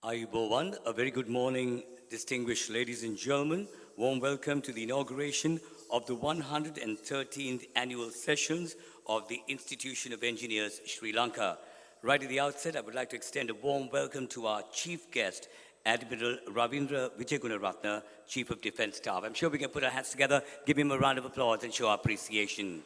Ayubowan, a very good morning, distinguished ladies and gentlemen. Warm welcome to the inauguration of the 113th annual sessions of the Institution of Engineers, Sri Lanka. Right at the outset, I would like to extend a warm welcome to our chief guest, Admiral Ravindra Wijegunaratne, Chief of Defence Staff. I'm sure we can put our hands together, give him a round of applause and show our appreciation.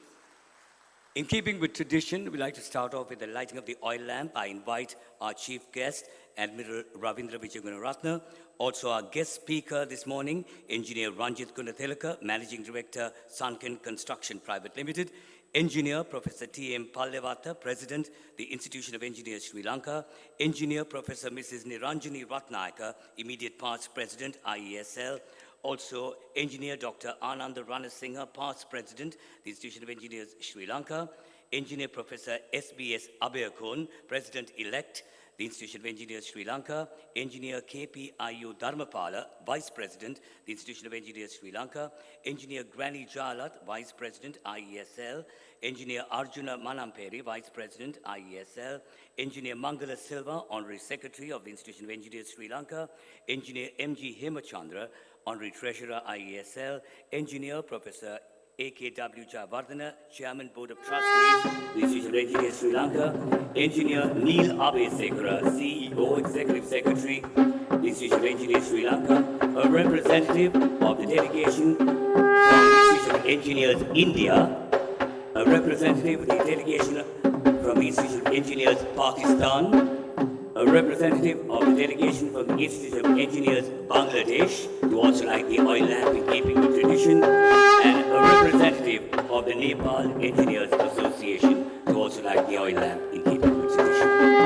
In keeping with tradition, we'd like to start off with the lighting of the oil lamp. I invite our chief guest, Admiral Ravindra Wijegunaratne, also our guest speaker this morning, Engineer Ranjit Gunathilaka, Managing Director, Sunken Construction Private Limited, Engineer Professor T.M. Pallewata, President, the Institution of Engineers Sri Lanka, Engineer Professor Mrs. Niranjani Ratnayaka, Immediate Past President, IESL, also Engineer Dr. Ananda Ranasinghe, Past President, the Institution of Engineers Sri Lanka, Engineer Professor S.B.S. Abeyakon, President-elect, the Institution of Engineers Sri Lanka, Engineer K.P.I.U. Dharmapala, Vice President, the Institution of Engineers Sri Lanka, Engineer Granny Jalat, Vice President, IESL, Engineer Arjuna Manamperi, Vice President, IESL, Engineer Mangala Silva, Honorary Secretary of the Institution of Engineers Sri Lanka, Engineer M.G. Hemachandra, Honorary Treasurer, IESL, Engineer Professor A.K.W. Jayawardena, Chairman Board of Trustees, the Institution of Engineers Sri Lanka, Engineer Neil Abesekara, CEO, Executive Secretary, the Institution of Engineers Sri Lanka, a representative of the delegation from the Institution of Engineers India, a representative of the delegation from the Institution of Engineers Pakistan, a representative of the delegation from the Institute of Engineers Bangladesh, who also like the oil lamp in keeping with tradition, and a representative of the Nepal Engineers Association, who also like the oil lamp in keeping with tradition.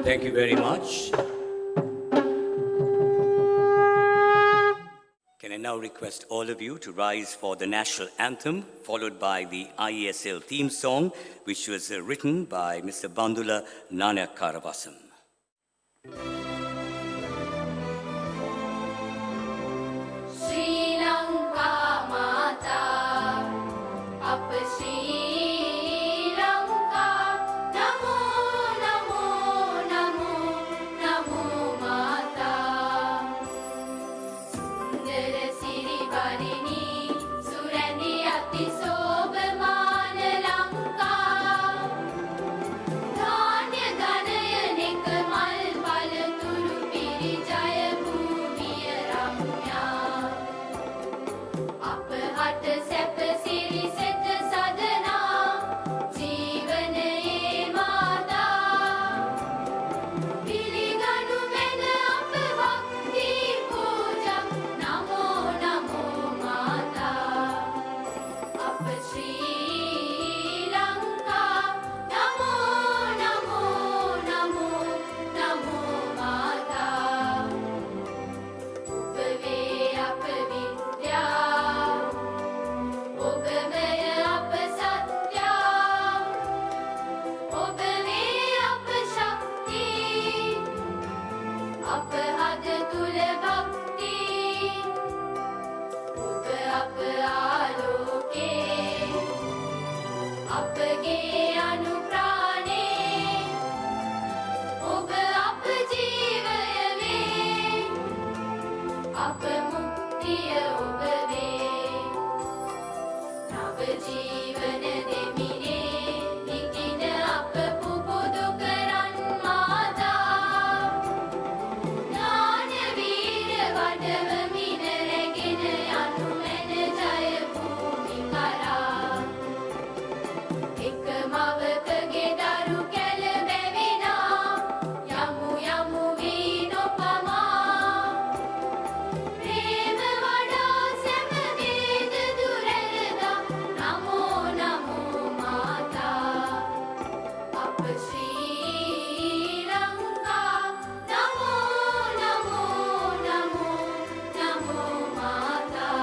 Thank you very much. Can I now request all of you to rise for the national anthem, followed by the IESL theme song, which was written by Mr. Bandula Nanakaravasam. අප හද තුල භක්ති ඔබ අප ආලෝකේ අපගේ අනුප්‍රාණේ ඔබ අප ජීවය වේ අප මුක්තිය ඔබ වේ නව ජීවන දෙමිනේ නිකින අප පුබුදු කරන් මාතා ඥාන වීර වඩවමින රැගෙන යනු මැන ජය භූමි කරා එක මවකගේ දරු කැල බැවිනා යමු යමු වී නොපමා ප්‍රේම වඩා සැම වේද දුරැලදා නමෝ නමෝ මාතා අප ශ්‍රී ලංකා නමෝ නමෝ නමෝ නමෝ මාතා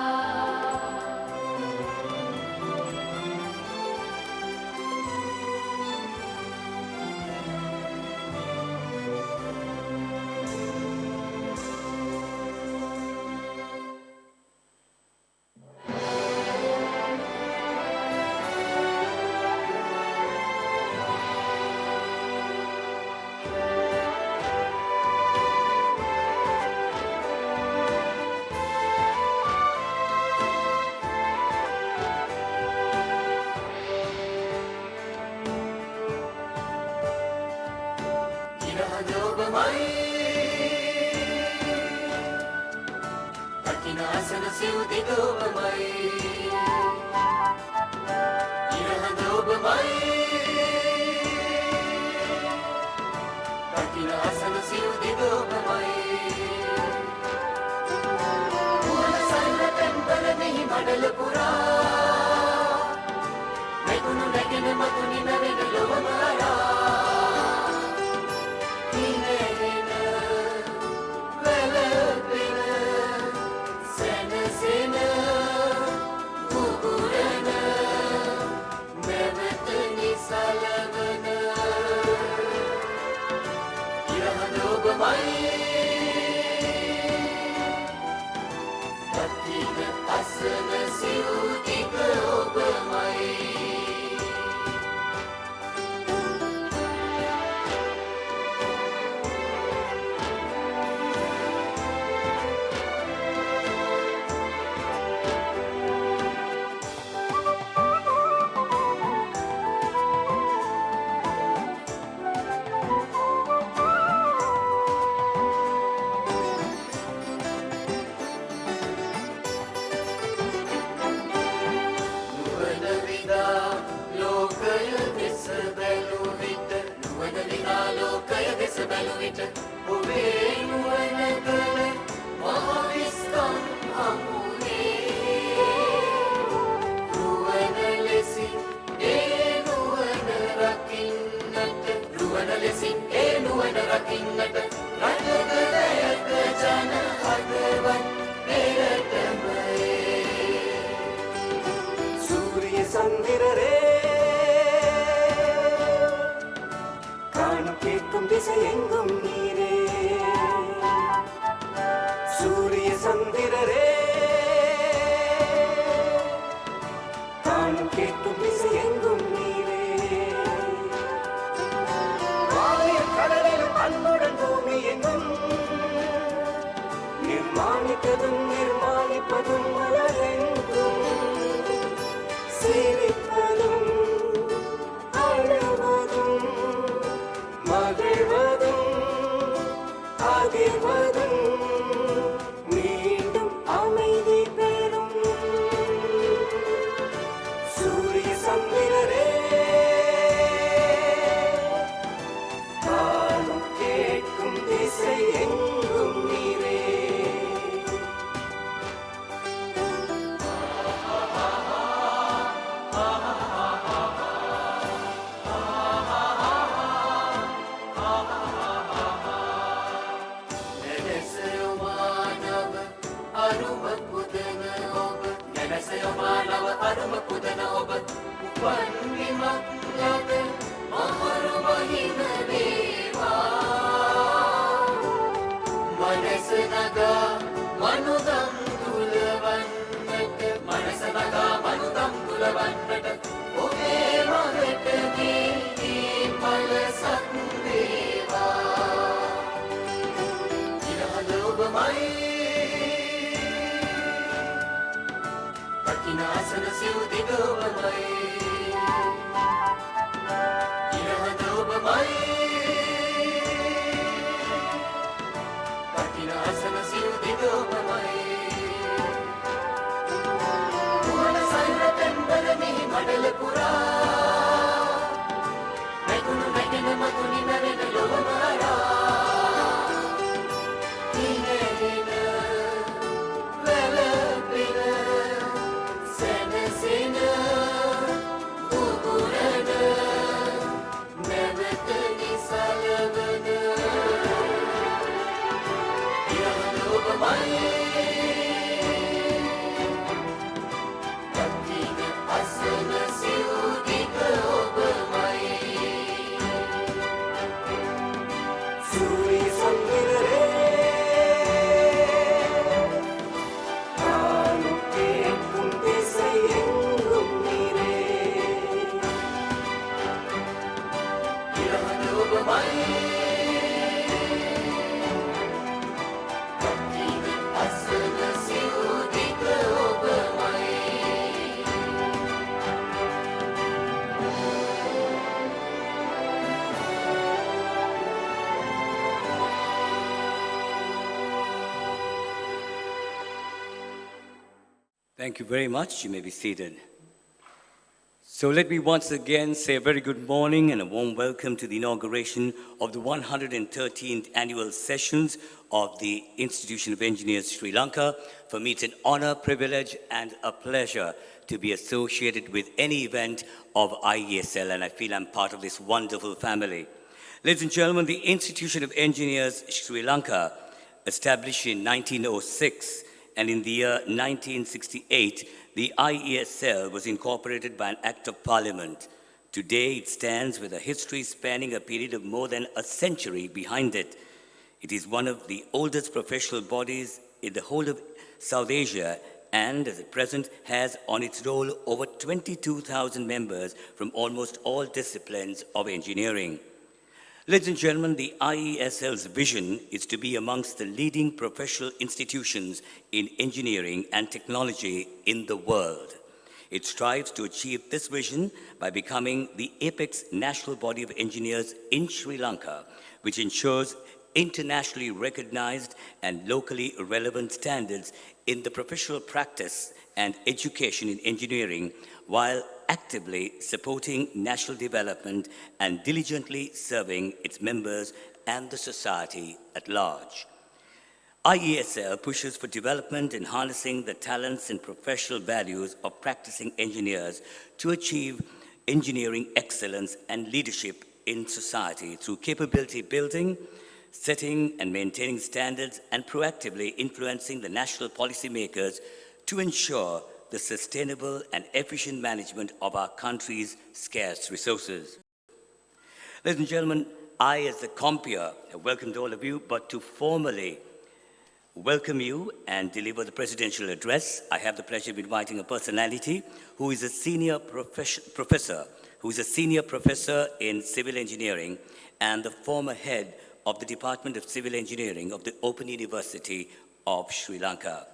මනස නගා මනුදම් තුලවන්නට මනස නගා මනුදම් තුලවන්නට ඔබේ මගට මේ පල සත් වේවා ඉරහඳ ඔබමයි දකින අසන සිව් දිග ඔබමයි ඉරහඳ ඔබමයි දකින අසන සිව් දිග ඔබමයි මුහුණ සයුර පෙම්බර මිහි මඩල පුරා නැගුණු නැගෙන මතුනි නැරෙන ලොව මාරා ඉනෙන වැළපෙන සැනසෙන උගුරන නැවත නිසලවන ඉරහඳ ඔබමයි දකින අසන සිව් දිග ඔබමයි සූරි සංගිරේ ආලුකේ කුන්දෙසයෙන් නිරේ ඉරහඳ ඔබමයි දකින අසන සිව් දිග ඔබමයි Thank you very much. You may be seated. So let me once again say a very good morning and a warm welcome to the inauguration of the 113th annual sessions of the Institution of Engineers Sri Lanka. For me, it's an honor, privilege, and a pleasure to be associated with any event of IESL, and I feel I'm part of this wonderful family. Ladies and gentlemen, the Institution of Engineers Sri Lanka, established in 1906, and in the year 1968, the IESL was incorporated by an Act of Parliament. Today, it stands with a history spanning a period of more than a century behind it. It is one of the oldest professional bodies in the whole of South Asia, and as at present has on its roll over 22,000 members from almost all disciplines of engineering. Ladies and gentlemen, the IESL's vision is to be amongst the leading professional institutions in engineering and technology in the world. It strives to achieve this vision by becoming the apex national body of engineers in Sri Lanka, which ensures internationally recognized and locally relevant standards in the professional practice and education in engineering, while actively supporting national development and diligently serving its members and the society at large. IESL pushes for development and harnessing the talents and professional values of practicing engineers to achieve engineering excellence and leadership in society through capability building, setting and maintaining standards, and proactively influencing the national policymakers to ensure the sustainable and efficient management of our country's scarce resources. Ladies and gentlemen, I, as the compeer, have welcomed all of you, but to formally welcome you and deliver the presidential address, I have the pleasure of inviting a personality who is a senior professor in civil engineering and the former head of the Department of Civil Engineering of the Open University of Sri Lanka.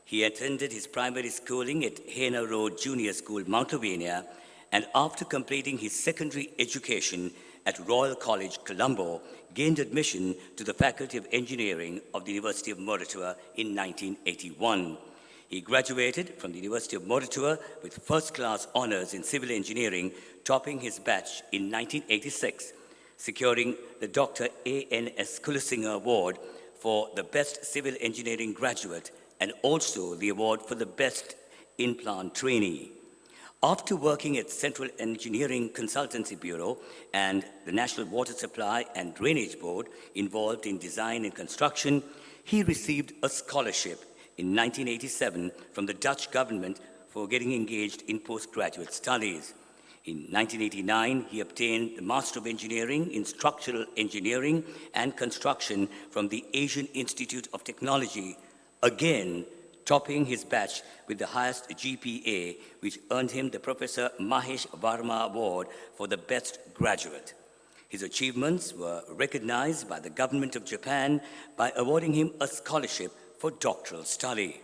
He attended his primary schooling at Hena Road Junior School, Mount Lavinia, and after completing his secondary education at Royal College, Colombo, gained admission to the Faculty of Engineering of the University of Moratuwa in 1981. He graduated from the University of Moratuwa with first-class honors in civil engineering, topping his batch in 1986, securing the Dr. A.N.S. Kulasinghe Award for the Best Civil Engineering Graduate and also the award for the Best In-Plant Trainee. After working at Central Engineering Consultancy Bureau and the National Water Supply and Drainage Board involved in design and construction, he received a scholarship in 1987 from the Dutch government for getting engaged in postgraduate studies. In 1989, he obtained the Master of Engineering in Structural Engineering and Construction from the Asian Institute of Technology, again topping his batch with the highest GPA, which earned him the Professor Mahesh Varma Award for the Best Graduate. His achievements were recognized by the government of Japan by awarding him a scholarship for doctoral study.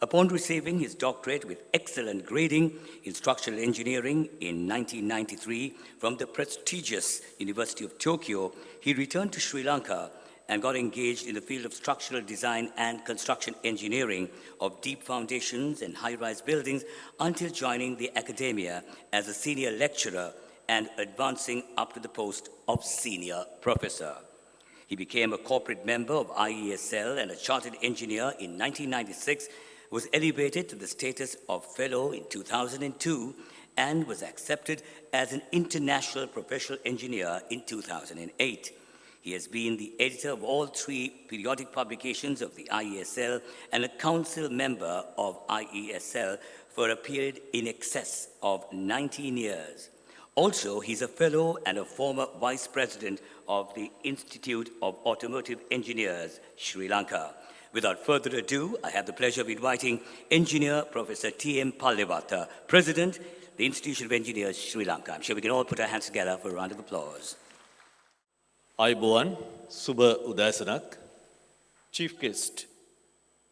Upon receiving his doctorate with excellent grading in structural engineering in 1993 from the prestigious University of Tokyo, he returned to Sri Lanka and got engaged in the field of structural design and construction engineering of deep foundations and high-rise buildings until joining the academia as a senior lecturer and advancing up to the post of senior professor. He became a corporate member of IESL and a chartered engineer in 1996, was elevated to the status of fellow in 2002, and was accepted as an international professional engineer in 2008. He has been the editor of all 3 periodic publications of the IESL and a council member of IESL for a period in excess of 19 years. Also, he's a fellow and a former vice president of the Institute of Automotive Engineers, Sri Lanka. Without further ado, I have the pleasure of inviting Engineer Professor T.M. Pallewata, President, the Institution of Engineers, Sri Lanka. I'm sure we can all put our hands together for a round of applause. අයිබෝවන් සුබ උදෑසනක් Chief Guest,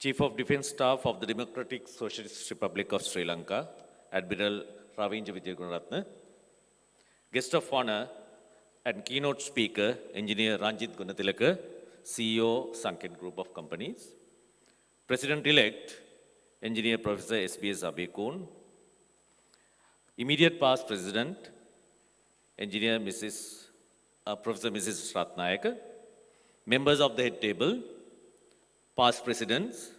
Chief of Defence Staff of the Democratic Socialist Republic of Sri Lanka, Admiral Ravindra Wijegunaratne, Guest of Honour and Keynote Speaker, Engineer Ranjit Gunatilaka, CEO, Sanket Group of Companies, President-elect, Engineer Professor S.B.S. Abekun, Immediate Past President, Engineer Professor Mrs. Ratnayaka, members of the head table, past presidents,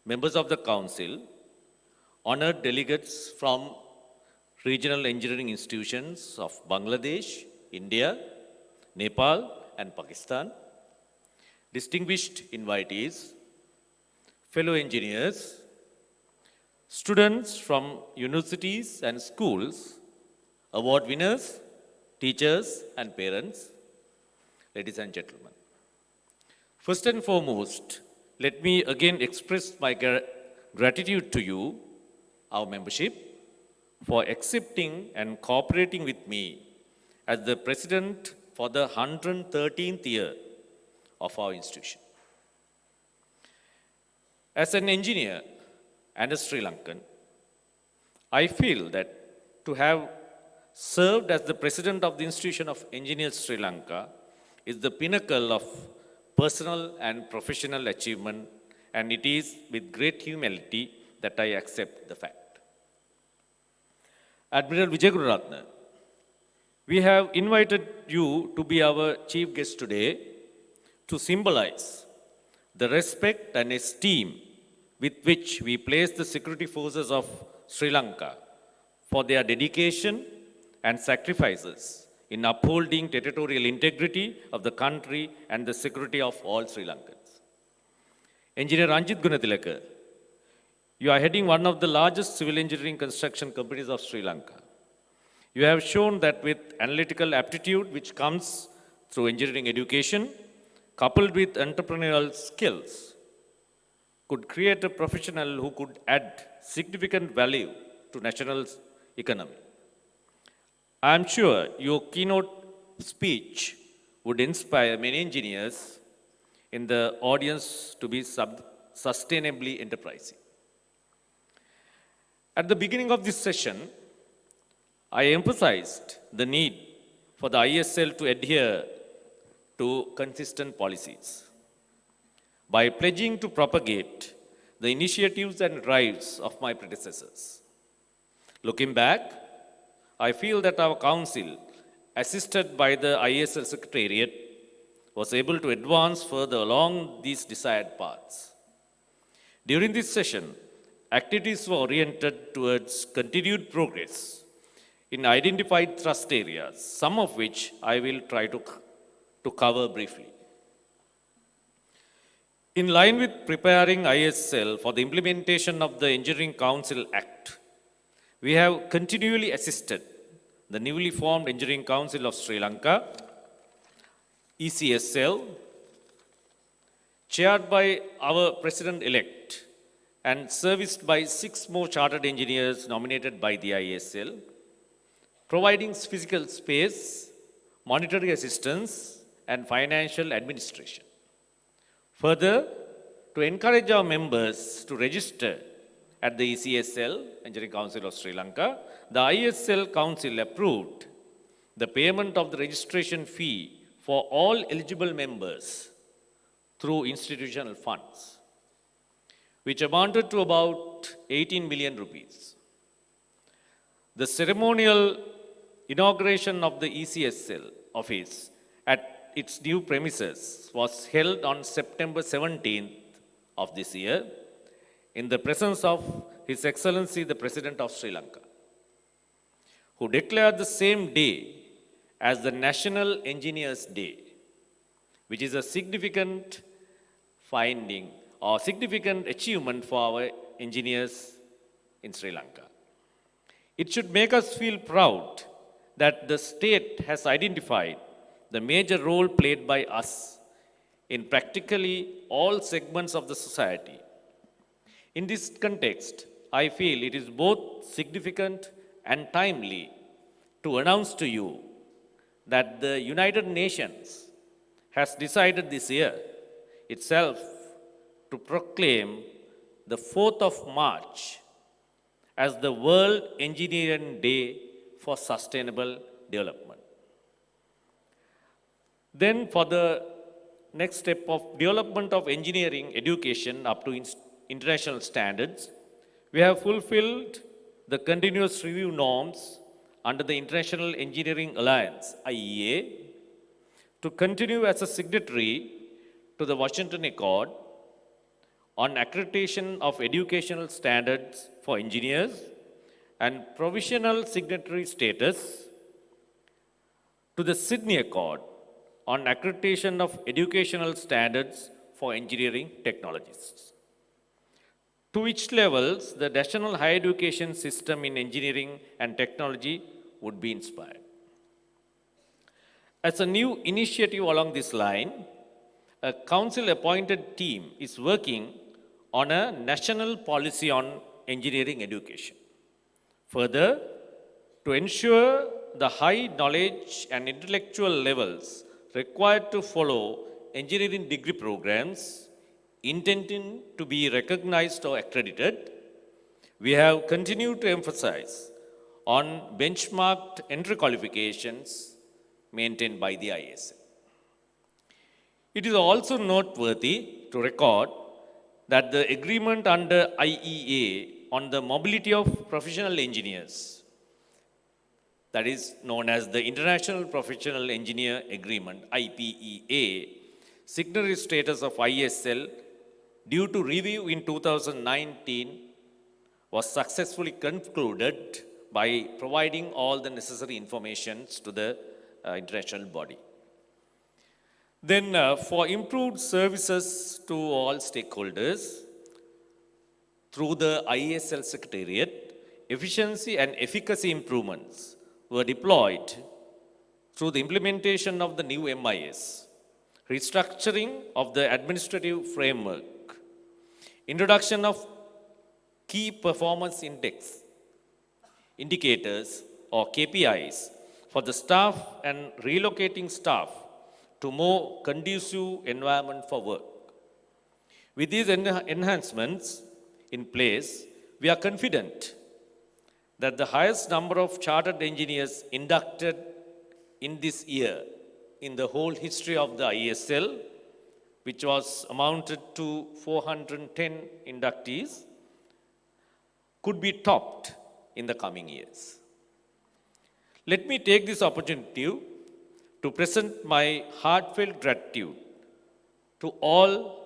members of the council, honored delegates from regional engineering institutions of Bangladesh, India, Nepal, and Pakistan, distinguished invitees, fellow engineers, students from universities and schools, award winners, teachers and parents, ladies and gentlemen. First and foremost, let me again express my gratitude to you, our membership, for accepting and cooperating with me as the president for the 113th year of our institution. As an engineer and a Sri Lankan, I feel that to have served as the president of the Institution of Engineers Sri Lanka is the pinnacle of personal and professional achievement, and it is with great humility that I accept the fact. Admiral Wijegunaratne, we have invited you to be our chief guest today to symbolize the respect and esteem with which we place the security forces of Sri Lanka for their dedication and sacrifices in upholding territorial integrity of the country and the security of all Sri Lankans. Engineer Ranjit Gunatilaka, you are heading one of the largest civil engineering construction companies of Sri Lanka. You have shown that with analytical aptitude which comes through engineering education, coupled with entrepreneurial skills, could create a professional who could add significant value to national economy. I am sure your keynote speech would inspire many engineers in the audience to be sustainably enterprising. At the beginning of this session, I emphasized the need for the ISL to adhere to consistent policies by pledging to propagate the initiatives and drives of my predecessors. Looking back, I feel that our council, assisted by the ISL Secretariat, was able to advance further along these desired paths. During this session, activities were oriented towards continued progress in identified thrust areas, some of which I will try to cover briefly. In line with preparing ISL for the implementation of the Engineering Council Act, we have continually assisted the newly formed Engineering Council of Sri Lanka, ECSL, chaired by our President-elect and serviced by 6 more chartered engineers nominated by the ISL, providing physical space, monetary assistance, and financial administration. Further, to encourage our members to register at the ECSL, Engineering Council of Sri Lanka, the ISL Council approved the payment of the registration fee for all eligible members through institutional funds, which amounted to about 18 million rupees. The ceremonial inauguration of the ECSL office at its new premises was held on September 17th of this year in the presence of His Excellency the President of Sri Lanka, who declared the same day as the National Engineers Day, which is a significant finding or significant achievement for our engineers in Sri Lanka. It should make us feel proud that the state has identified the major role played by us in practically all segments of the society. In this context, I feel it is both significant and timely to announce to you that the United Nations has decided this year itself to proclaim the 4th of March as the World Engineering Day for Sustainable Development. Then, for the next step of development of engineering education up to international standards, we have fulfilled the continuous review norms under the International Engineering Alliance, IEA, to continue as a signatory to the Washington Accord on accreditation of educational standards for engineers and provisional signatory status to the Sydney Accord on accreditation of educational standards for engineering technologists, to which levels the national higher education system in engineering and technology would be inspired. As a new initiative along this line, a council-appointed team is working on a national policy on engineering education. Further, to ensure the high knowledge and intellectual levels required to follow engineering degree programs intending to be recognized or accredited, we have continued to emphasize on benchmarked entry qualifications maintained by the ISL. It is also noteworthy to record that the agreement under IEA on the mobility of professional engineers, that is known as the International Professional Engineer Agreement, IPEA, signatory status of ISL due to review in 2019 was successfully concluded by providing all the necessary information to the international body. Then, for improved services to all stakeholders, through the ISL Secretariat, efficiency and efficacy improvements were deployed through the implementation of the new MIS, restructuring of the administrative framework, introduction of key performance indicators or KPIs for the staff and relocating staff to more conducive environment for work. With these enhancements in place, we are confident that the highest number of chartered engineers inducted in this year in the whole history of the ISL, which was amounted to 410 inductees, could be topped in the coming years. Let me take this opportunity to present my heartfelt gratitude to all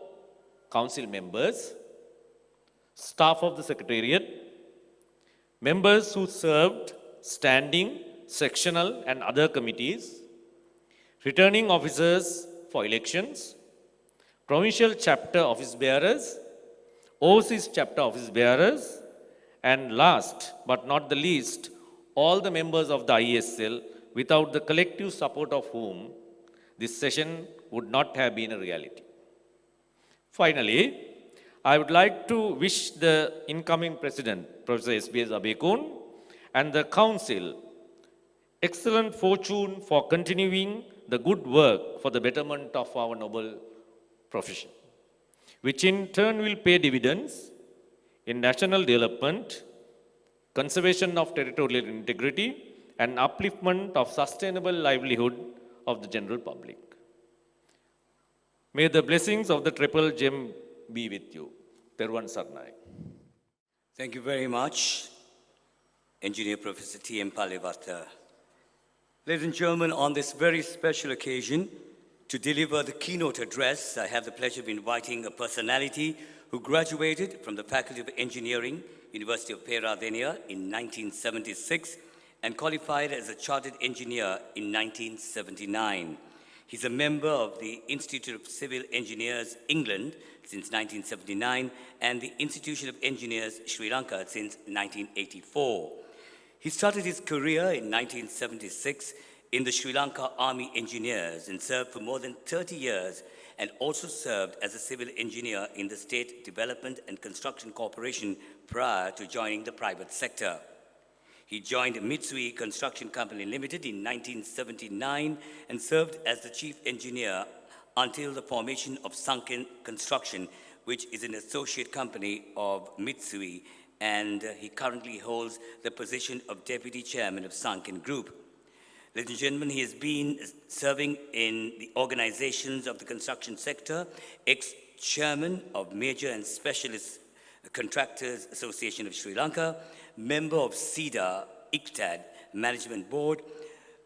council members, staff of the Secretariat, members who served standing, sectional and other committees, returning officers for elections, provincial chapter office bearers, overseas chapter office bearers, and last but not the least, all the members of the IESL, without the collective support of whom this session would not have been a reality. Finally, I would like to wish the incoming President, Professor S.B.S. Abekun, and the Council excellent fortune for continuing the good work for the betterment of our noble profession, which in turn will pay dividends in national development, conservation of territorial integrity, and upliftment of sustainable livelihood of the general public. May the blessings of the Triple Gem be with you. Peruvan Sarnai. Thank you very much, Engineer Professor T.M. Palevartha. Ladies and gentlemen, on this very special occasion, to deliver the keynote address, I have the pleasure of inviting a personality who graduated from the Faculty of Engineering, University of Peradeniya in 1976 and qualified as a chartered engineer in 1979. He's a member of the Institute of Civil Engineers, England, since 1979, and the Institution of Engineers, Sri Lanka, since 1984. He started his career in 1976 in the Sri Lanka Army Engineers and served for more than 30 years and also served as a civil engineer in the State Development and Construction Corporation prior to joining the private sector. He joined Mitsui Construction Company Limited in 1979 and served as the chief engineer until the formation of Sunken Construction, which is an associate company of Mitsui, and he currently holds the position of deputy chairman of Sunken Group. Ladies and gentlemen, he has been serving in the organizations of the construction sector, ex-chairman of Major and Specialist Contractors Association of Sri Lanka, member of CEDA ICTAD Management Board,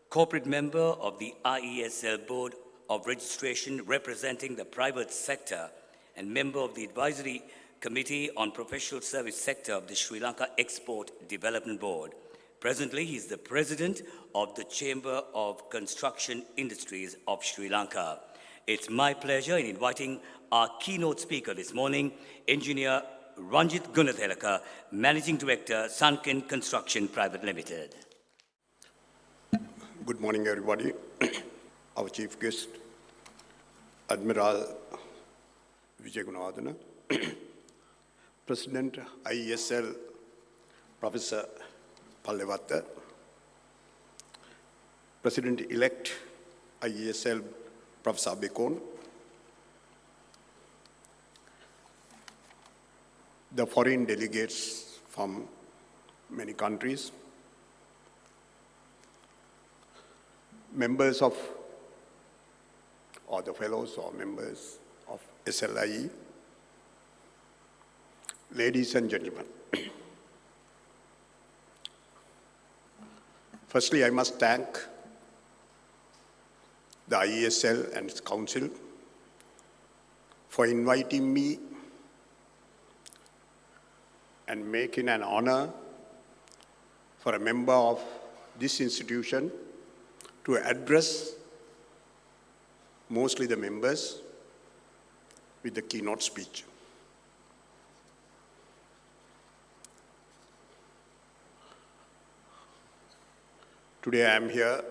corporate member of the IESL Board of Registration representing the private sector, and member of the Advisory Committee on Professional Service Sector of the Sri Lanka Export Development Board. Presently, he is the president of the Chamber of Construction Industries of Sri Lanka. It's my pleasure in inviting our keynote speaker this morning, Engineer Ranjit Gunathelaka, Managing Director, Sunken Construction Private Limited. Good morning, everybody. Our chief guest, Admiral Vijay Gunawardena, President IESL, Professor Palevartha, President-elect IESL, Professor Abekun, the foreign delegates from many countries, members of, or the fellows or members of SLIE, ladies and gentlemen. Firstly, I must thank the IESL and its council for inviting me and making an honor for a member of this institution to address mostly the members with the keynote speech. Today I am here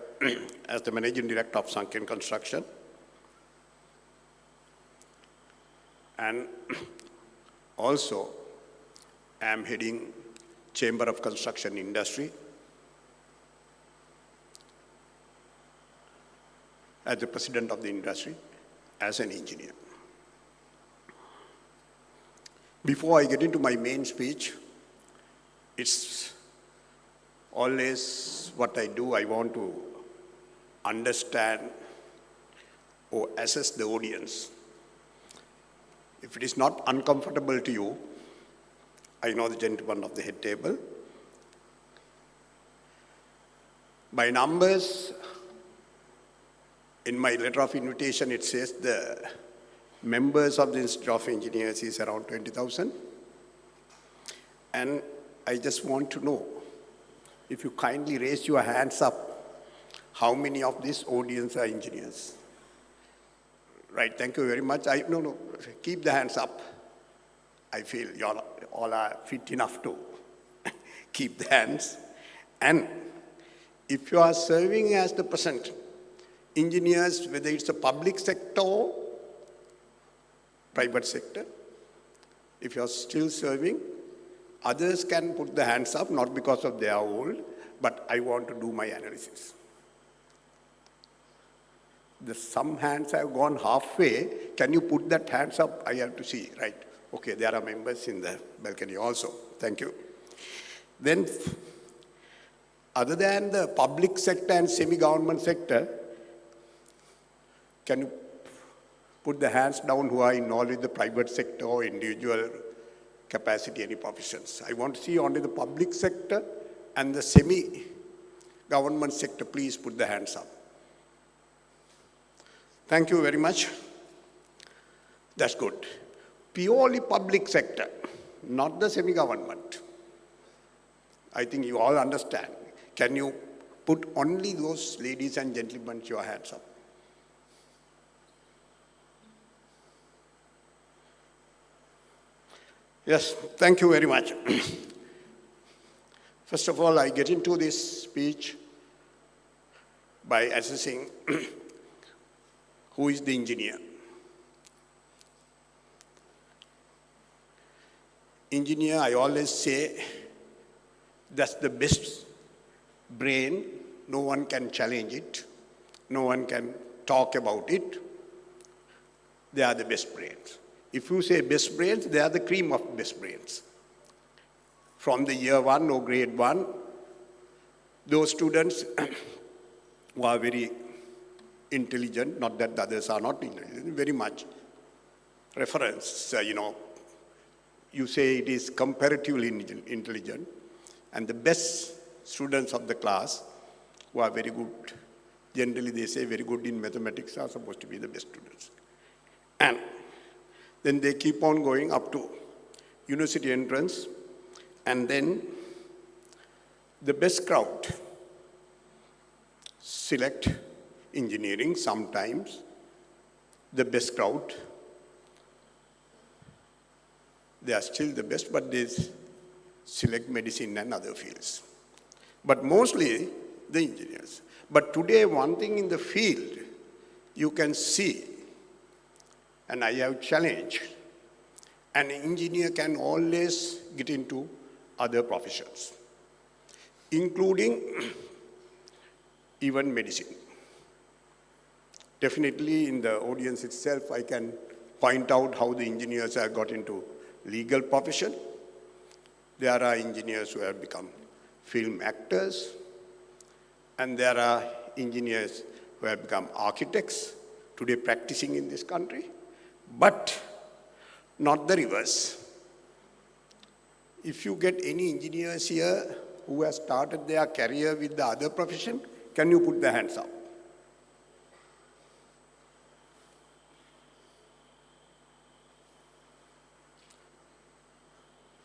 as the Managing Director of Sunken Construction, and also I am heading Chamber of Construction Industry as the President of the industry, as an engineer. Before I get into my main speech, it's always what I do, I want to understand or assess the audience. If it is not uncomfortable to you, I know the gentleman of the head table. By numbers, in my letter of invitation, it says the members of the Institute of Engineers is around 20,000. And I just want to know, if you kindly raise your hands up, how many of this audience are engineers? Right, thank you very much. No, keep the hands up. I feel you all are fit enough to keep the hands. And If you are serving as the present, engineers, whether it's a public sector or private sector, if you are still serving, others can put their hands up, not because of they are old, but I want to do my analysis. Some hands have gone halfway. Can you put that hands up? I have to see, right? Okay, there are members in the balcony also. Thank you. Then, other than the public sector and semi-government sector, can you put the hands down who are involved with the private sector or individual capacity, any professions? I want to see only the public sector and the semi-government sector. Please put the hands up. Thank you very much. That's good. Purely public sector, not the semi-government. I think you all understand. Can you put only those ladies and gentlemen your hands up? Yes, thank you very much. First of all, I get into this speech by assessing who is the engineer. Engineer, I always say, that's the best brain. No one can challenge it. No one can talk about it. They are the best brains. If you say best brains, they are the cream of best brains. From the year 1 or grade 1, those students who are very intelligent, not that the others are not intelligent, very much. Reference, you say it is comparatively intelligent, and the best students of the class who are very good, generally they say very good in mathematics are supposed to be the best students. And then they keep on going up to university entrance, and then the best crowd select engineering sometimes, the best crowd, they are still the best, but they select medicine and other fields. But mostly the engineers. But today, one thing in the field, you can see, and I have challenged, an engineer can always get into other professions, including even medicine. Definitely in the audience itself, I can point out how the engineers have got into legal profession. There are engineers who have become film actors, and there are engineers who have become architects, today practicing in this country, but not the reverse. If you get any engineers here who have started their career with the other profession, can you put their hands up?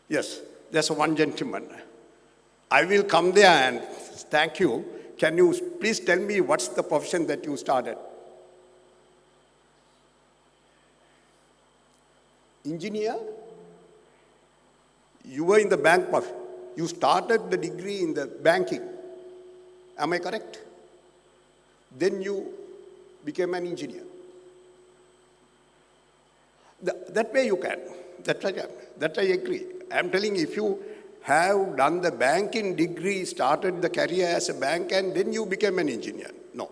Yes, there's one gentleman. I will come there and thank you. Can you please tell me what's the profession that you started? Engineer? You were in the bank, you started the degree in the banking. Am I correct? Then you became an engineer. That way you can. That I agree. I'm telling you, if you have done the banking degree, started the career as a bank, and then you became an engineer. No.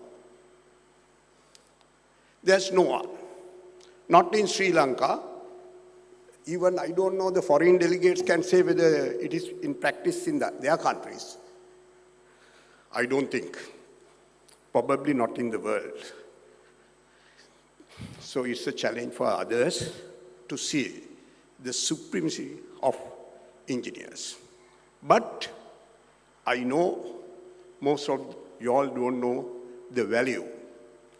There's no one. Not in Sri Lanka. Even I don't know the foreign delegates can say whether it is in practice in their countries. I don't think. Probably not in the world. So it's a challenge for others to see the supremacy of engineers. But I know most of you all don't know the value.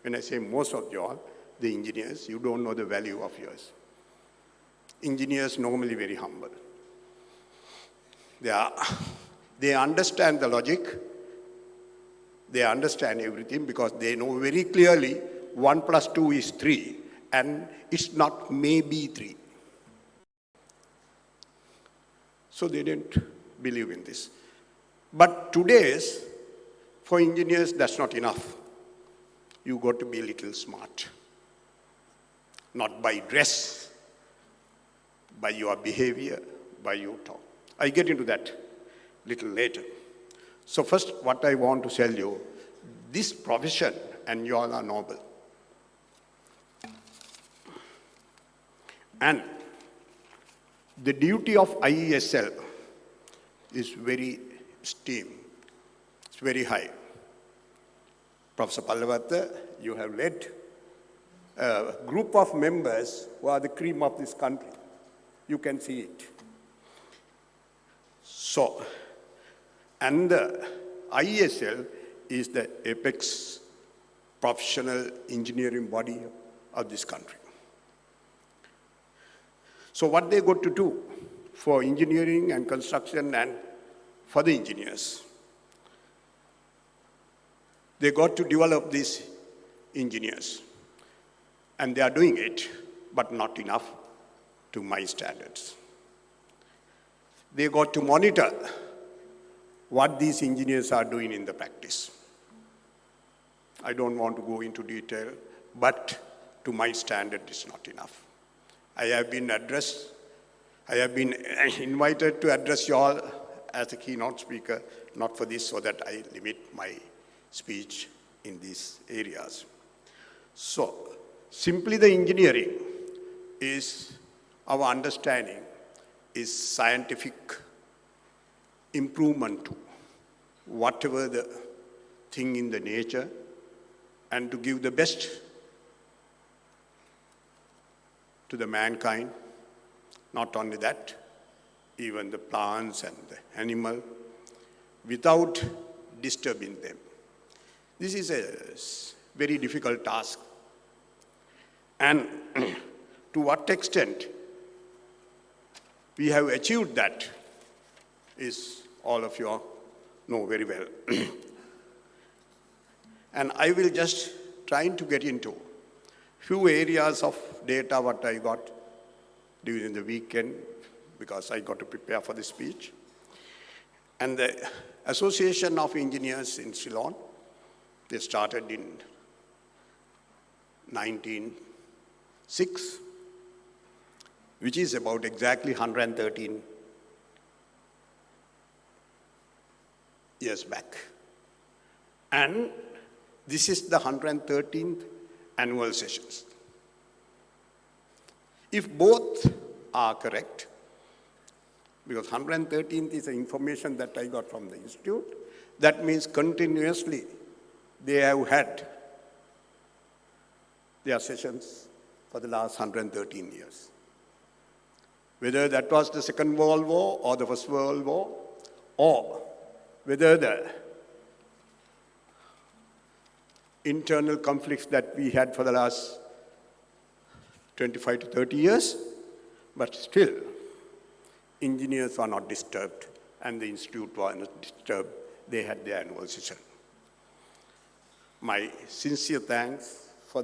When I say most of you all, the engineers, you don't know the value of yours. Engineers normally very humble. They understand the logic. They understand everything because they know very clearly 1 plus 2 is 3, and it's not maybe 3. So they didn't believe in this. But today's For engineers, that's not enough. You got to be a little smart. Not by dress, by your behavior, by your talk. I get into that little later. So first, what I want to tell you, this profession, and you all are noble. And the duty of IESL is very esteemed. It's very high. Professor Pallavatta, you have led a group of members who are the cream of this country. You can see it. So, and the IESL is the apex professional engineering body of this country. So what they got to do for engineering and construction and for the engineers, they got to develop these engineers. And they are doing it, but not enough to my standards. They got to monitor what these engineers are doing in the practice. I don't want to go into detail, but to my standard is not enough. I have been invited to address you all as a keynote speaker, not for this, so that I limit my speech in these areas. So, simply the engineering is, our understanding is scientific improvement to whatever the thing in the nature, and to give the best to the mankind. Not only that, even the plants and the animal, without disturbing them. This is a very difficult task. And to what extent we have achieved that is, all of you know very well. And I will just try to get into few areas of data what I got during the weekend, because I got to prepare for the speech. And the Association of Engineers in Ceylon, they started in 1906, which is about exactly 113 years back. And this is the 113th annual sessions. If both are correct, because 113th is the information that I got from the institute, that means continuously they have had their sessions for the last 113 years. Whether that was the Second World War or the First World War, or whether the internal conflicts that we had for the last 25 to 30 years, but still, engineers were not disturbed, and the institute was not disturbed. They had their annual session. My sincere thanks for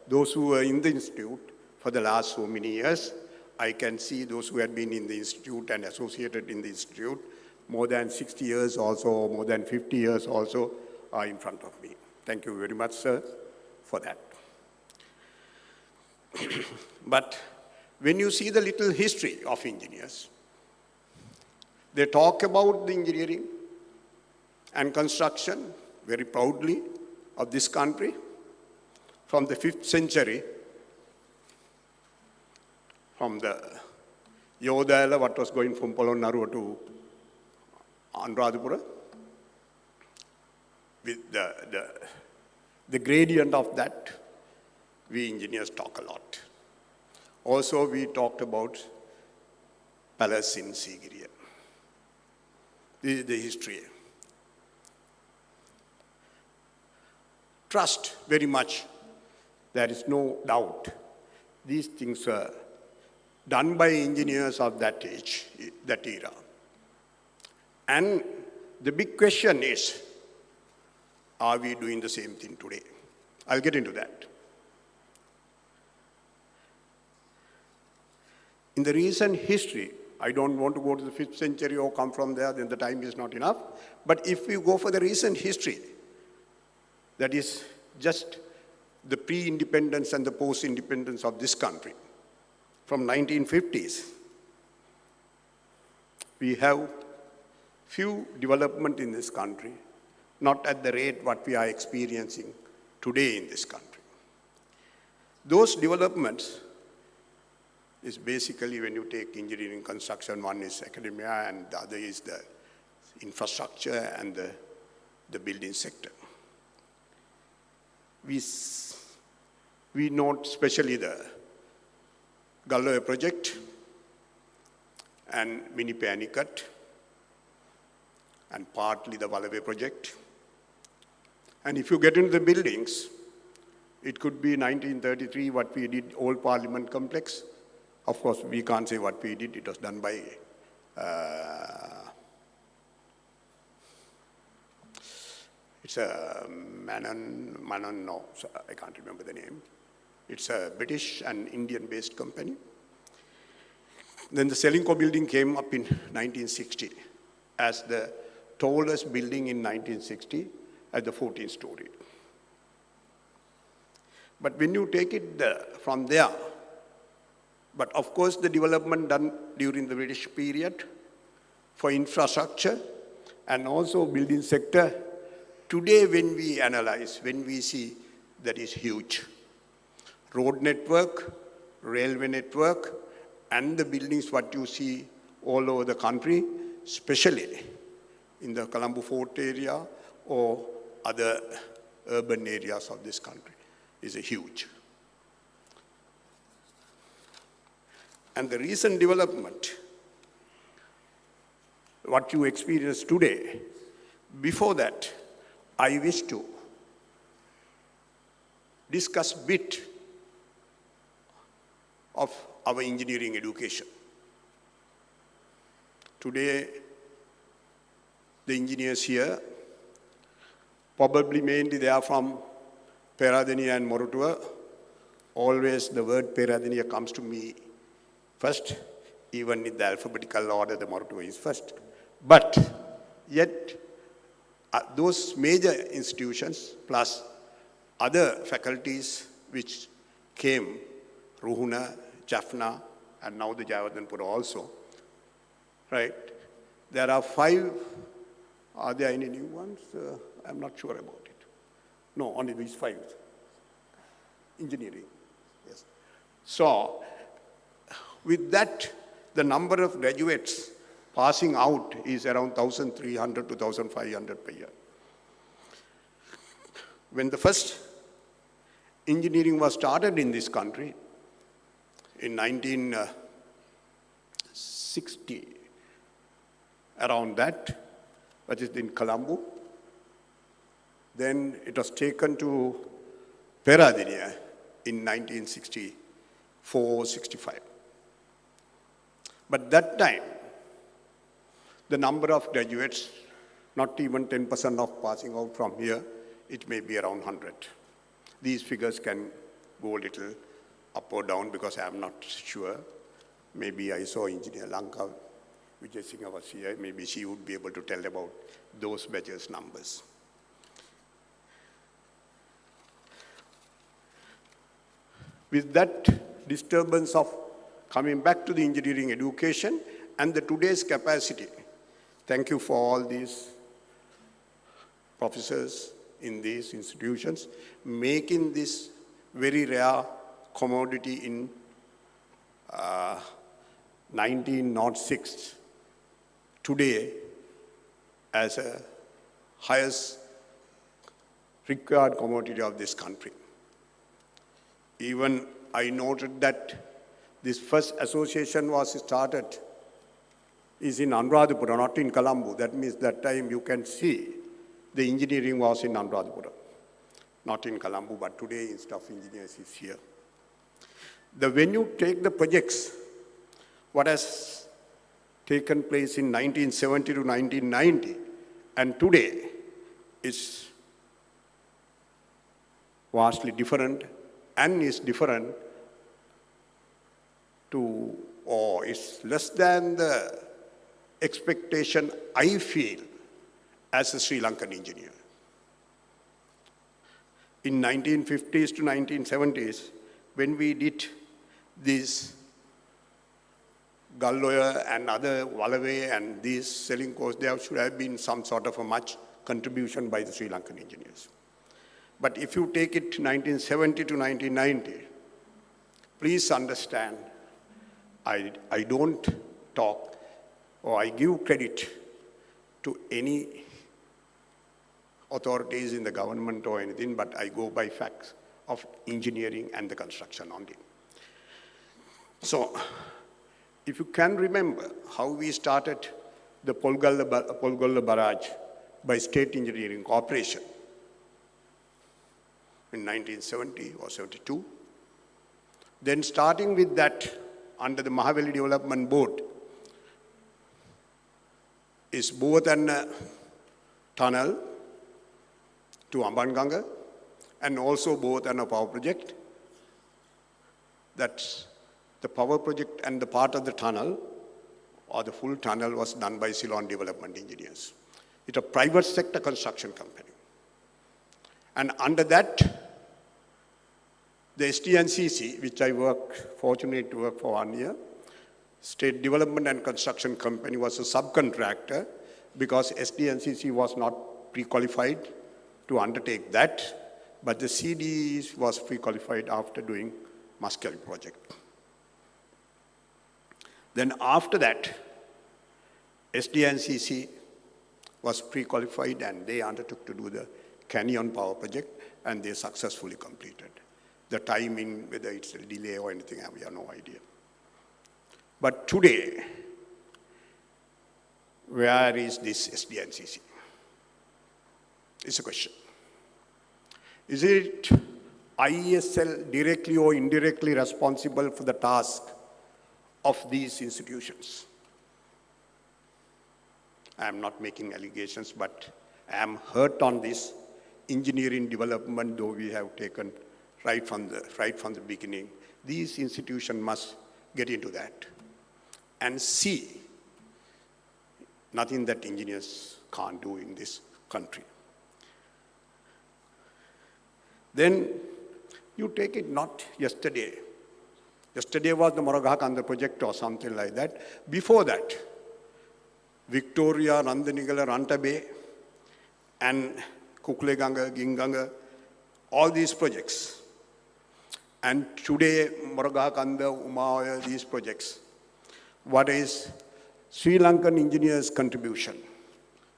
those who were in the institute for the last so many years. I can see those who had been in the institute and associated in the institute more than 60 years also, more than 50 years also, are in front of me. Thank you very much, sir, for that. But when you see the little history of engineers, they talk about the engineering and construction very proudly of this country from the 5th century, from the Yodala, what was going from Polonnaruwa to Anuradhapura, with the gradient of that, we engineers talk a lot. Also, we talked about Palace in Sigiriya. This is the history. Trust very much. There is no doubt. These things were done by engineers of that age, that era. And the big question is, are we doing the same thing today? I'll get into that. In the recent history, I don't want to go to the 5th century or come from there, then the time is not enough. But if we go for the recent history, that is just the pre-independence and the post-independence of this country. From 1950s, we have few development in this country, not at the rate what we are experiencing today in this country. Those developments is basically when you take engineering construction, one is academia and the other is the infrastructure and the building sector. We note especially the Galloway project and Mini Panicut and partly the Wallaby project. And if you get into the buildings, it could be 1933 what we did, Old Parliament Complex. Of course, we can't say what we did. It was done by it's a Manon, no, I can't remember the name. It's a British and Indian-based company. Then the Selinco building came up in 1960 as the tallest building in 1960 at the 14th story. But when you take it from there, but of course the development done during the British period for infrastructure and also building sector, today when we analyze, when we see, that is huge. Road network, railway network, and the buildings what you see all over the country, especially in the Colombo Fort area or other urban areas of this country, is a huge. And the recent development, what you experience today, before that, I wish to discuss a bit of our engineering education. Today, the engineers here, probably mainly they are from Peradeniya and Moratuwa. Always the word Peradeniya comes to me first, even in the alphabetical order, the Moratuwa is first. But yet, those major institutions plus other faculties which came, Ruhuna, Jaffna, and now the Jayewardenepura also, right? There are 5, are there any new ones? I'm not sure about it. No, only these 5. Engineering, yes. So, with that, the number of graduates passing out is around 1,300 to 1,500 per year. When the first engineering was started in this country, in 1960, around that is in Colombo. Then it was taken to Peradeniya in 1964-65. But that time, the number of graduates, not even 10% of passing out from here, it may be around 100. These figures can go a little up or down because I am not sure. Maybe I saw Engineer Lanka, Vijay Singh was here, maybe she would be able to tell about those batches numbers. With that disturbance of coming back to the engineering education and the today's capacity, thank you for all these professors in these institutions, making this very rare commodity in 1906 today as a highest required commodity of this country. Even I noted that this first association was started is in Anuradhapura, not in Colombo. That means that time you can see the engineering was in Anuradhapura, not in Colombo, but today Institute of Engineers is here. When you take the projects, what has taken place in 1970 to 1990, and today is vastly different and is different to, or is less than the expectation I feel as a Sri Lankan engineer. in 1950s to 1970s, when we did this Galloya and other Wallaby and these selling costs, there should have been some sort of a much contribution by the Sri Lankan engineers. But if you take it 1970 to 1990, please understand, I don't talk or I give credit to any authorities in the government or anything, but I go by facts of engineering and the construction only. So, if you can remember how we started the Polgolla Barrage by State Engineering Corporation in 1970 or 72, then starting with that under the Mahaveli Development Board is both a tunnel to Ambanganga and also both a power project. That's the power project and the part of the tunnel or the full tunnel was done by Ceylon Development Engineers. It's a private sector construction company. And under that, the STNCC, which I fortunate to work for 1 year, State Development and Construction Company was a subcontractor because STNCC was not pre-qualified to undertake that, but the CD was pre-qualified after doing Muskel project. Then after that, SDNCC was pre-qualified and they undertook to do the Canyon Power project and they successfully completed. The timing, whether it's a delay or anything, we have no idea. But today, where is this SDNCC? It's a question. Is it IESL directly or indirectly responsible for the task of these institutions? I am not making allegations, but I am hurt on this engineering development, though we have taken right from the beginning. These institutions must get into that and see nothing that engineers can't do in this country. Then you take it not yesterday. Yesterday was the Moragakanda project or something like that. Before that, Victoria, Nandanigala, Rantabe, and Kukuleganga, Ginganga, all these projects. And today, Moragakanda, Umaya, these projects. What is Sri Lankan engineers' contribution?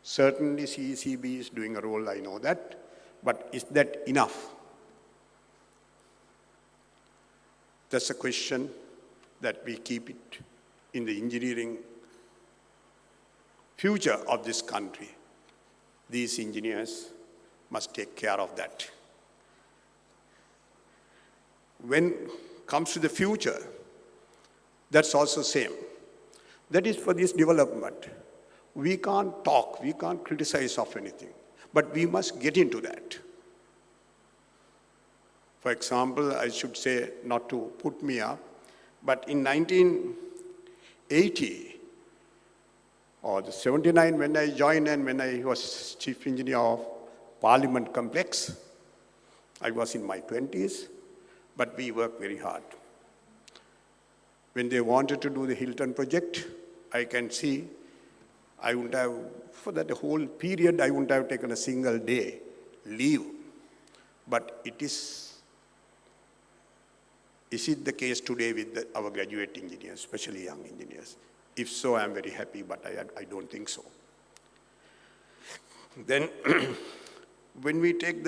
Certainly CECB is doing a role, I know that, but is that enough? That's a question that we keep it in the engineering future of this country. These engineers must take care of that. When it comes to the future, that's also same. That is for this development. We can't talk, we can't criticize of anything, but we must get into that. For example, I should say, not to put me up, but in 1980, or the 79 when I joined and when I was chief engineer of Parliament Complex, I was in my 20s, but we worked very hard. When they wanted to do the Hilton project, I can see I wouldn't have, for that whole period, I wouldn't have taken a single day leave. But is it the case today with our graduate engineers, especially young engineers? If so, I'm very happy, but I don't think so. Then, when we take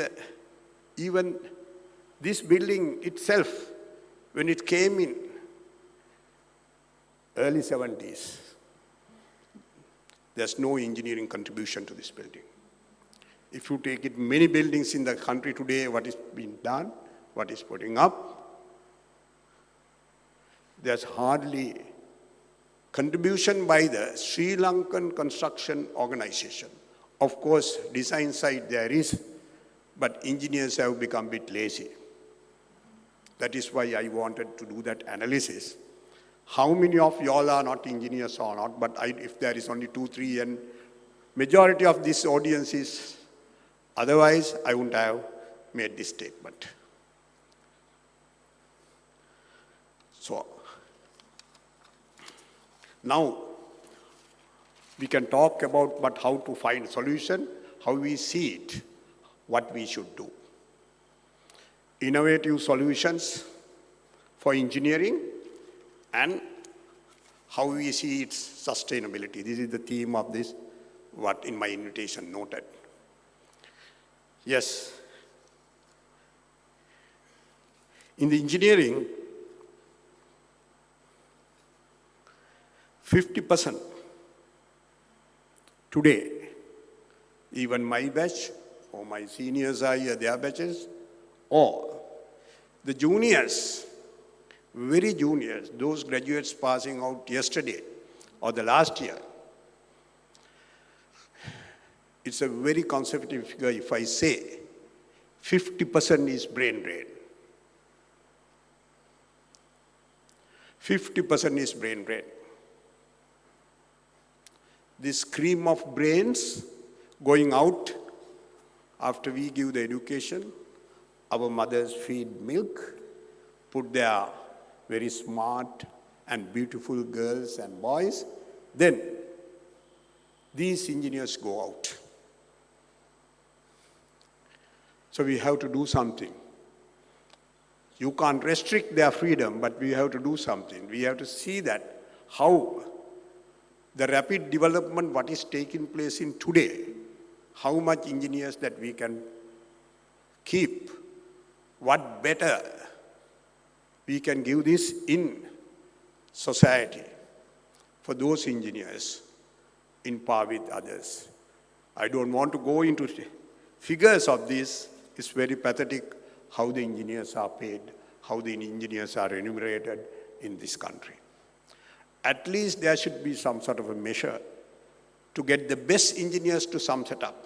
even this building itself, when it came in early 70s, there's no engineering contribution to this building. If you take it, many buildings in the country today, what is being done, what is putting up, there's hardly contribution by the Sri Lankan construction organization. Of course, design side there is, but engineers have become a bit lazy. That is why I wanted to do that analysis. How many of y'all are not engineers or not, but if there is only 2, 3, and majority of this audience is, otherwise I wouldn't have made this statement. So, now we can talk about but how to find solution, how we see it, what we should do. Innovative solutions for engineering and how we see its sustainability. This is the theme of this, what in my invitation noted. Yes. In the engineering, 50% today, even my batch or my seniors are here, their batches, or the juniors, very juniors, those graduates passing out yesterday or the last year. It's a very conservative figure if I say 50% is brain drain. 50% is brain drain. This cream of brains going out after we give the education, our mothers feed milk, put their very smart and beautiful girls and boys, then these engineers go out. So we have to do something. You can't restrict their freedom, but we have to do something. We have to see that how the rapid development, what is taking place in today, how much engineers that we can keep, what better we can give this in society for those engineers in par with others. I don't want to go into figures of this. It's very pathetic how the engineers are paid, how the engineers are remunerated in this country. At least there should be some sort of a measure to get the best engineers to sum it up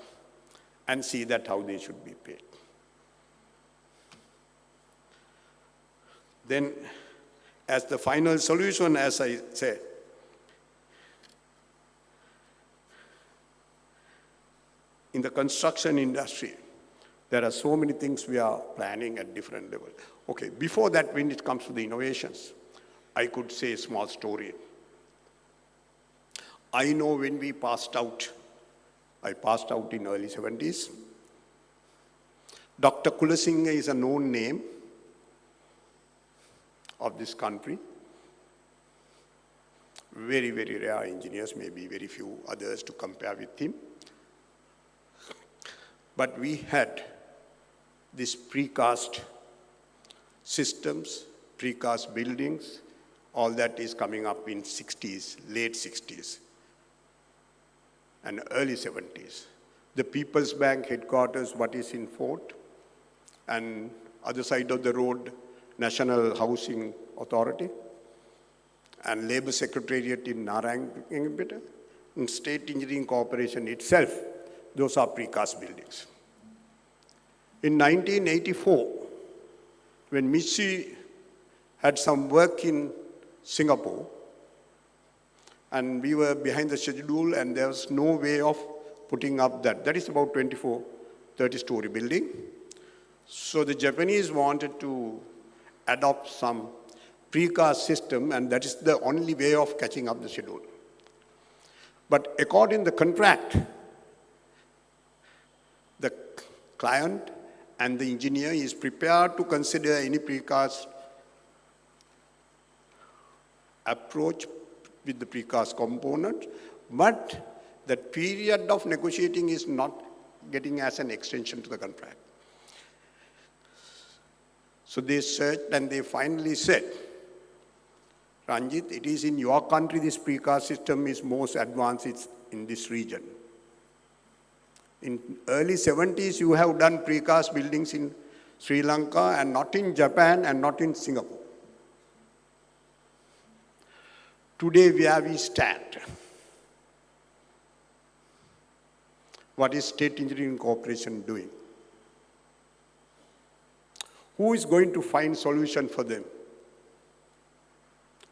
and see that how they should be paid. Then, as the final solution, as I said, in the construction industry, there are so many things we are planning at different levels. Okay, before that, when it comes to the innovations, I could say a small story. I know when we passed out, I passed out in early 70s. Dr. Kulasinghe is a known name of this country. Very, very rare engineers, maybe very few others to compare with him. But we had these precast systems, precast buildings, all that is coming up in 60s, late 60s and early 70s. The People's Bank headquarters, what is in Fort, and other side of the road, National Housing Authority, and Labor Secretariat in Narayangpeta, and State Engineering Corporation itself, those are precast buildings. In 1984, when Mitsubishi had some work in Singapore, and we were behind the schedule, and there was no way of putting up that. That is about 24, 30-story building. So the Japanese wanted to adopt some precast system, and that is the only way of catching up the schedule. But according to the contract, the client and the engineer is prepared to consider any precast approach with the precast component, but that period of negotiating is not getting as an extension to the contract. So they searched and they finally said, Ranjit, it is in your country this precast system is most advanced in this region. In early 70s, you have done precast buildings in Sri Lanka and not in Japan and not in Singapore. Today, where we stand, what is State Engineering Corporation doing? Who is going to find solution for them?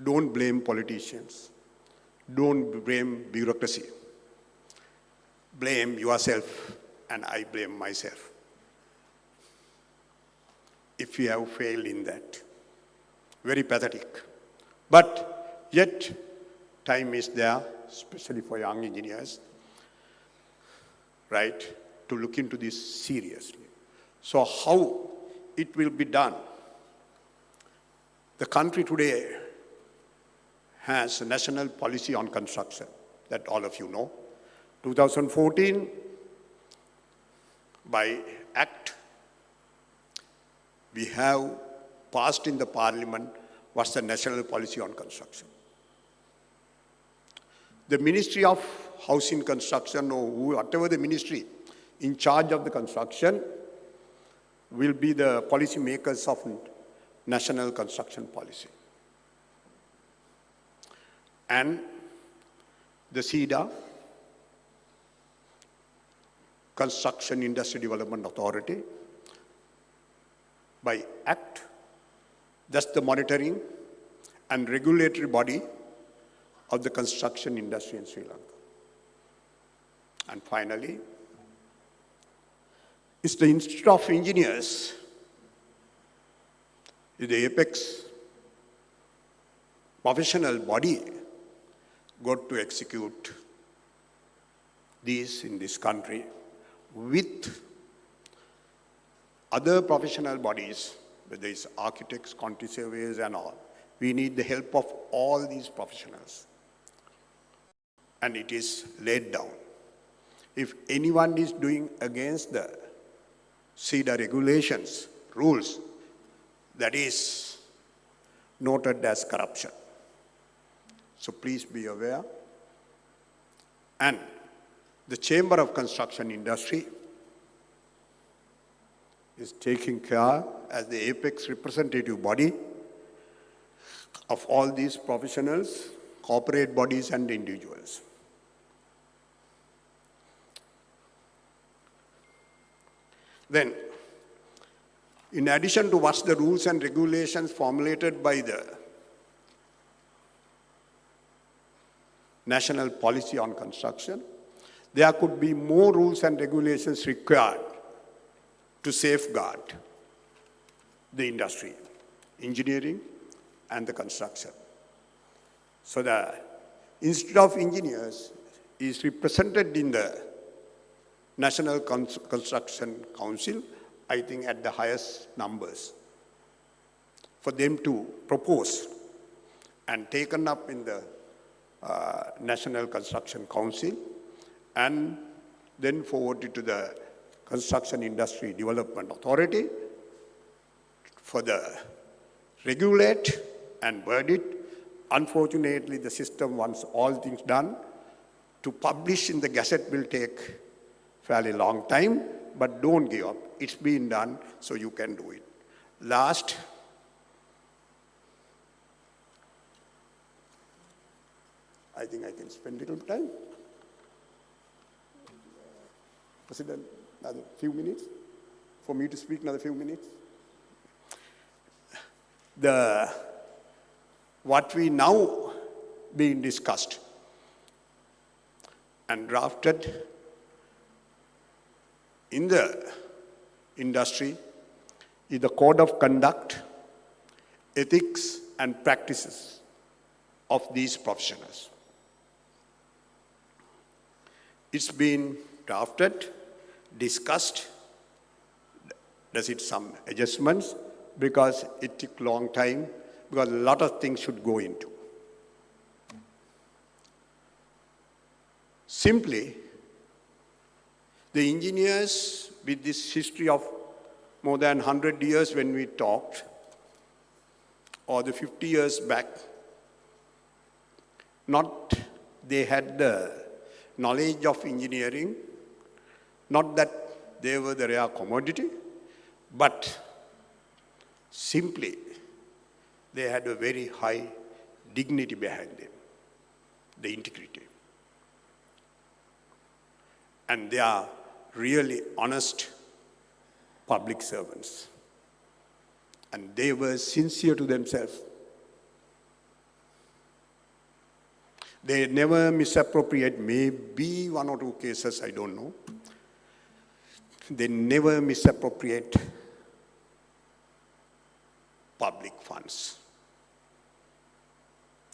Don't blame politicians. Don't blame bureaucracy. Blame yourself, and I blame myself. if we have failed in that. Very pathetic. But yet, time is there, especially for young engineers, right, to look into this seriously. So how it will be done? The country today has a national policy on construction that all of you know. 2014, by Act, we have passed in the Parliament what's the national policy on construction. The Ministry of Housing Construction, or whatever the ministry in charge of the construction, will be the policy makers of national construction policy. And the CEDA, Construction Industry Development Authority, by Act, that's the monitoring and regulatory body of the construction industry in Sri Lanka. And finally, it's the Institute of Engineers, the apex professional body, got to execute these in this country with other professional bodies, whether it's architects, quantity surveyors and all. We need the help of all these professionals. And it is laid down. If anyone is doing against the CEDA regulations, rules, that is noted as corruption. So please be aware. And the Chamber of Construction Industry is taking care as the apex representative body of all these professionals, corporate bodies and individuals. Then, in addition to what's the rules and regulations formulated by the national policy on construction, there could be more rules and regulations required to safeguard the industry, engineering and the construction. So the Institute of Engineers is represented in the National Construction Council, I think at the highest numbers, for them to propose and taken up in the National Construction Council and then forwarded to the Construction Industry Development Authority for the regulate and word it. Unfortunately, the system wants all things done. To publish in the Gazette will take fairly long time, but don't give up. It's been done, so you can do it. Last, I think I can spend a little time. President, another few minutes for me to speak, another few minutes. What we now being discussed and drafted in the industry is the code of conduct, ethics and practices of these professionals. It's been drafted, discussed, does it some adjustments because it took long time, because a lot of things should go into. Simply, the engineers with this history of more than 100 years when we talked, or the 50 years back, not they had the knowledge of engineering, not that they were the rare commodity, but simply they had a very high dignity behind them, the integrity. And they are really honest public servants. And they were sincere to themselves. They never misappropriate, maybe one or two cases, I don't know. They never misappropriate public funds.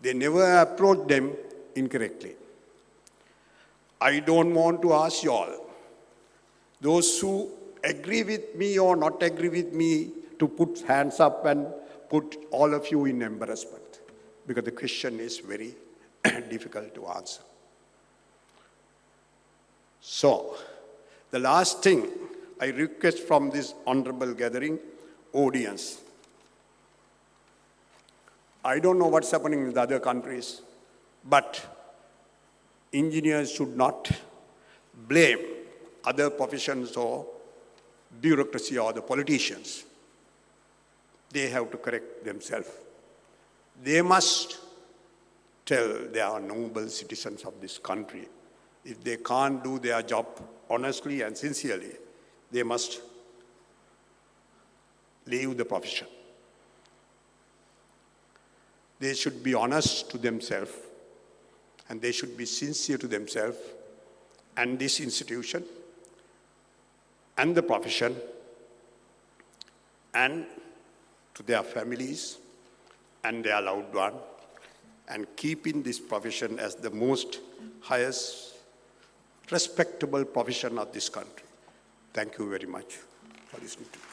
They never approach them incorrectly. I don't want to ask you all, those who agree with me or not agree with me, to put hands up and put all of you in embarrassment, because the question is very difficult to answer. So, the last thing I request from this honorable gathering audience, I don't know what's happening in the other countries, but engineers should not blame other professions or bureaucracy or the politicians. They have to correct themselves. They must tell they are noble citizens of this country. If they can't do their job honestly and sincerely, they must leave the profession. They should be honest to themselves, and they should be sincere to themselves and this institution and the profession and to their families and their loved one, and keeping this profession as the most highest respectable profession of this country. Thank you very much for listening to me.